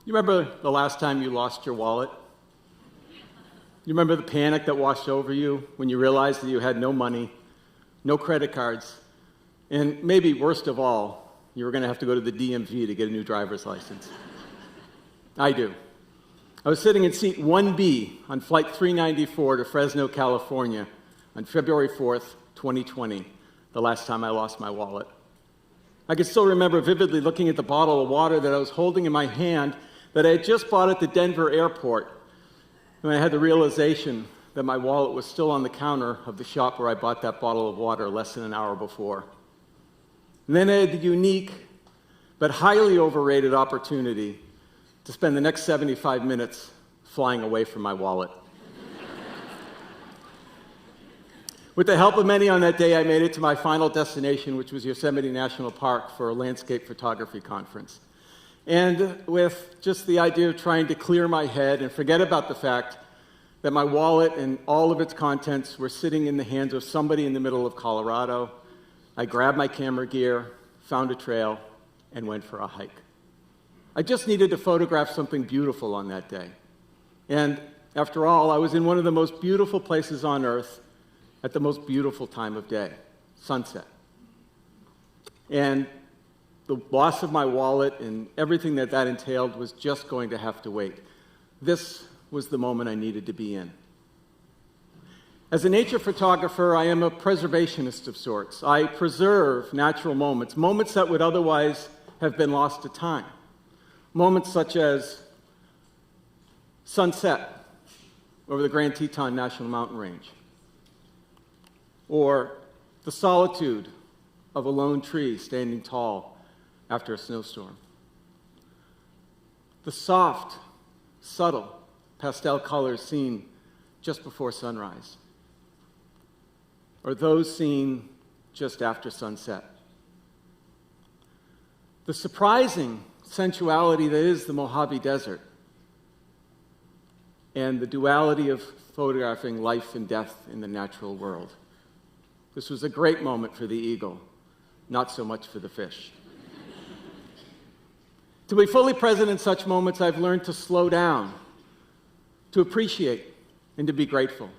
You remember the last time you lost your wallet? You remember the panic that washed over you when you realized that you had no money, no credit cards, and maybe worst of all, you were going to have to go to the DMV to get a new driver's license? I do. I was sitting in seat 1B on Flight 394 to Fresno, California on February 4th, 2020, the last time I lost my wallet. I can still remember vividly looking at the bottle of water that I was holding in my hand that I had just bought at the Denver airport, when I had the realization that my wallet was still on the counter of the shop where I bought that bottle of water less than an hour before. And then I had the unique but highly overrated opportunity to spend the next 75 minutes flying away from my wallet. With the help of many on that day, I made it to my final destination, which was Yosemite National Park, for a landscape photography conference. And with just the idea of trying to clear my head and forget about the fact that my wallet and all of its contents were sitting in the hands of somebody in the middle of Colorado, I grabbed my camera gear, found a trail, and went for a hike. I just needed to photograph something beautiful on that day. And after all, I was in one of the most beautiful places on earth at the most beautiful time of day, sunset. And the loss of my wallet and everything that entailed was just going to have to wait. This was the moment I needed to be in. As a nature photographer, I am a preservationist of sorts. I preserve natural moments, moments that would otherwise have been lost to time. Moments such as sunset over the Grand Teton National Mountain Range, or the solitude of a lone tree standing tall after a snowstorm. The soft, subtle pastel colors seen just before sunrise, or those seen just after sunset. The surprising sensuality that is the Mojave Desert, and the duality of photographing life and death in the natural world. This was a great moment for the eagle, not so much for the fish. To be fully present in such moments, I've learned to slow down, to appreciate, and to be grateful.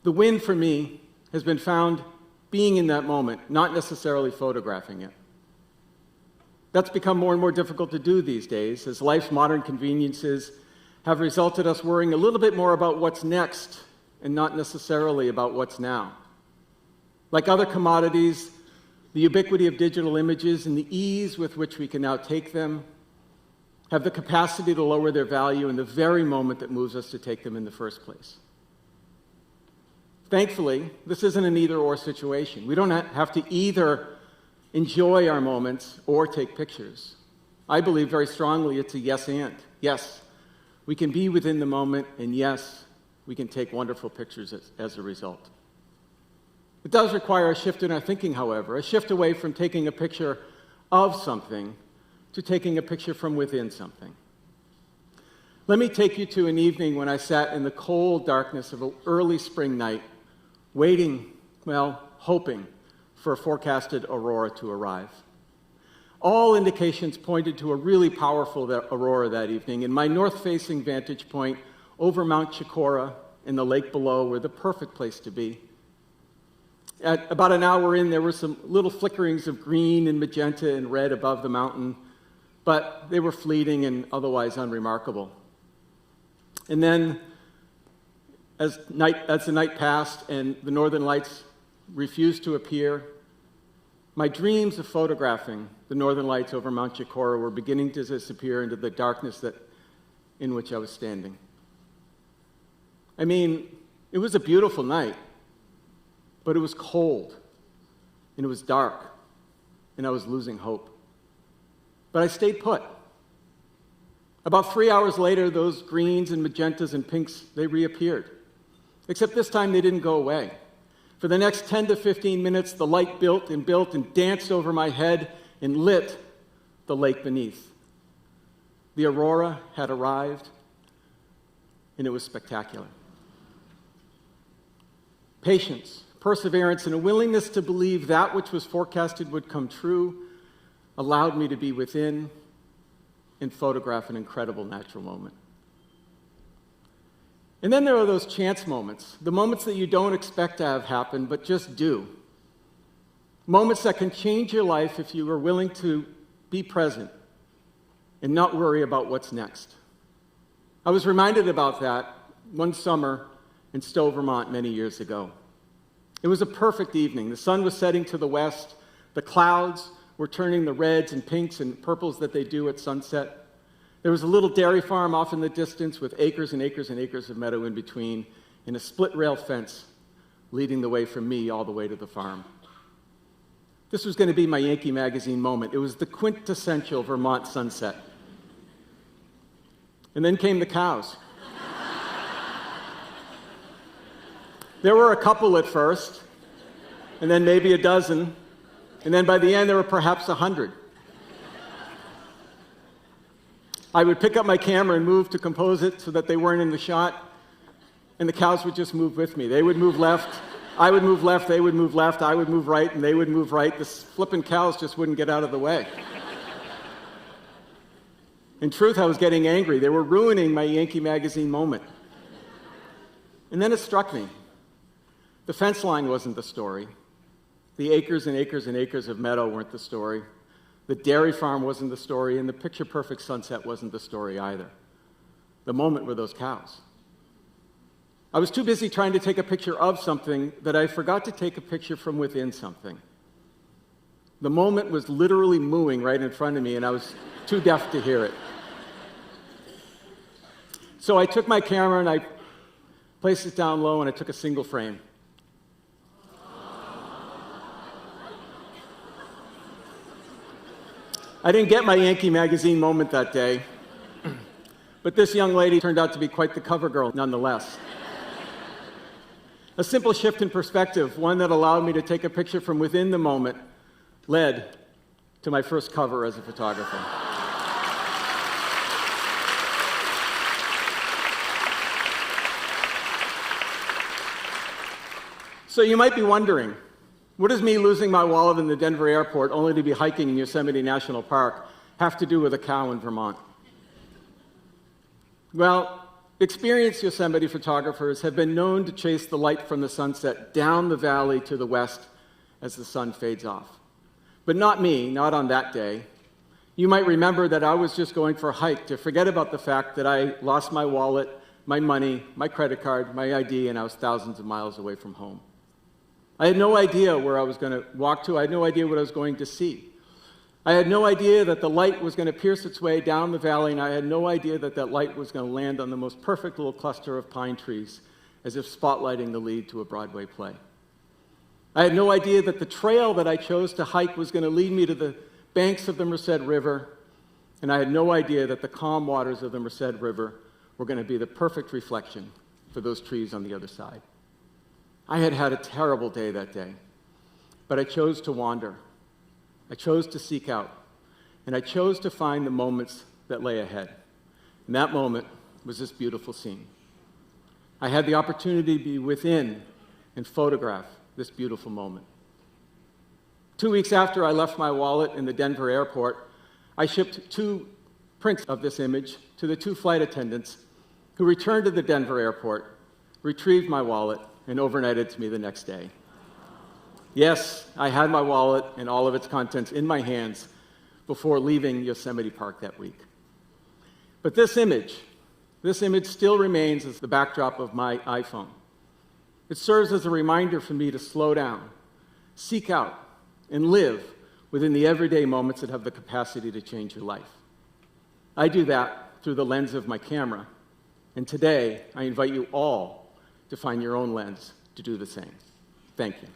The win for me has been found being in that moment, not necessarily photographing it. That's become more and more difficult to do these days, as life's modern conveniences have resulted us worrying a little bit more about what's next and not necessarily about what's now. Like other commodities, the ubiquity of digital images and the ease with which we can now take them have the capacity to lower their value in the very moment that moves us to take them in the first place. Thankfully, this isn't an either-or situation. We don't have to either enjoy our moments or take pictures. I believe very strongly it's a yes and. Yes, we can be within the moment, and yes, we can take wonderful pictures as a result. It does require a shift in our thinking, however, a shift away from taking a picture of something to taking a picture from within something. Let me take you to an evening when I sat in the cold darkness of an early spring night, waiting, hoping for a forecasted aurora to arrive. All indications pointed to a really powerful aurora that evening, and my north-facing vantage point over Mount Chicora and the lake below were the perfect place to be. At about an hour in, there were some little flickerings of green and magenta and red above the mountain, but they were fleeting and otherwise unremarkable. And then, as the night passed and the northern lights refused to appear, my dreams of photographing the northern lights over Mount Chicora were beginning to disappear into the darkness in which I was standing. I mean, it was a beautiful night, but it was cold, and it was dark, and I was losing hope. But I stayed put. About 3 hours later, those greens and magentas and pinks, they reappeared. Except this time they didn't go away. For the next 10 to 15 minutes, the light built and danced over my head and lit the lake beneath. The aurora had arrived, and it was spectacular. Patience, perseverance, and a willingness to believe that which was forecasted would come true allowed me to be within and photograph an incredible natural moment. And then there are those chance moments, the moments that you don't expect to have happen, but just do. Moments that can change your life if you are willing to be present and not worry about what's next. I was reminded about that one summer in Stowe, Vermont, many years ago. It was a perfect evening. The sun was setting to the west. The clouds were turning the reds and pinks and purples that they do at sunset. There was a little dairy farm off in the distance with acres and acres and acres of meadow in between, and a split-rail fence leading the way from me all the way to the farm. This was going to be my Yankee Magazine moment. It was the quintessential Vermont sunset. And then came the cows. There were a couple at first, and then maybe a dozen, and then by the end there were perhaps 100. I would pick up my camera and move to compose it so that they weren't in the shot, and the cows would just move with me. They would move left, I would move left, they would move left, I would move right, and they would move right. The flippin' cows just wouldn't get out of the way. In truth, I was getting angry. They were ruining my Yankee Magazine moment. And then it struck me. The fence line wasn't the story. The acres and acres and acres of meadow weren't the story. The dairy farm wasn't the story, and the picture-perfect sunset wasn't the story either. The moment were those cows. I was too busy trying to take a picture of something that I forgot to take a picture from within something. The moment was literally mooing right in front of me, and I was too deaf to hear it. So I took my camera and I placed it down low, and I took a single frame. I didn't get my Yankee Magazine moment that day, but this young lady turned out to be quite the cover girl nonetheless. A simple shift in perspective, one that allowed me to take a picture from within the moment, led to my first cover as a photographer. So you might be wondering, what does me losing my wallet in the Denver airport only to be hiking in Yosemite National Park have to do with a cow in Vermont? Well, experienced Yosemite photographers have been known to chase the light from the sunset down the valley to the west as the sun fades off. But not me, not on that day. You might remember that I was just going for a hike to forget about the fact that I lost my wallet, my money, my credit card, my ID, and I was thousands of miles away from home. I had no idea where I was going to walk to. I had no idea what I was going to see. I had no idea that the light was going to pierce its way down the valley, and I had no idea that that light was going to land on the most perfect little cluster of pine trees, as if spotlighting the lead to a Broadway play. I had no idea that the trail that I chose to hike was going to lead me to the banks of the Merced River, and I had no idea that the calm waters of the Merced River were going to be the perfect reflection for those trees on the other side. I had had a terrible day that day, but I chose to wander. I chose to seek out, and I chose to find the moments that lay ahead. And that moment was this beautiful scene. I had the opportunity to be within and photograph this beautiful moment. 2 weeks after I left my wallet in the Denver airport, I shipped 2 prints of this image to the 2 flight attendants who returned to the Denver airport, retrieved my wallet, and overnighted to me the next day. Yes, I had my wallet and all of its contents in my hands before leaving Yosemite Park that week. But this image still remains as the backdrop of my iPhone. It serves as a reminder for me to slow down, seek out, and live within the everyday moments that have the capacity to change your life. I do that through the lens of my camera, and today I invite you all to find your own lens to do the same. Thank you.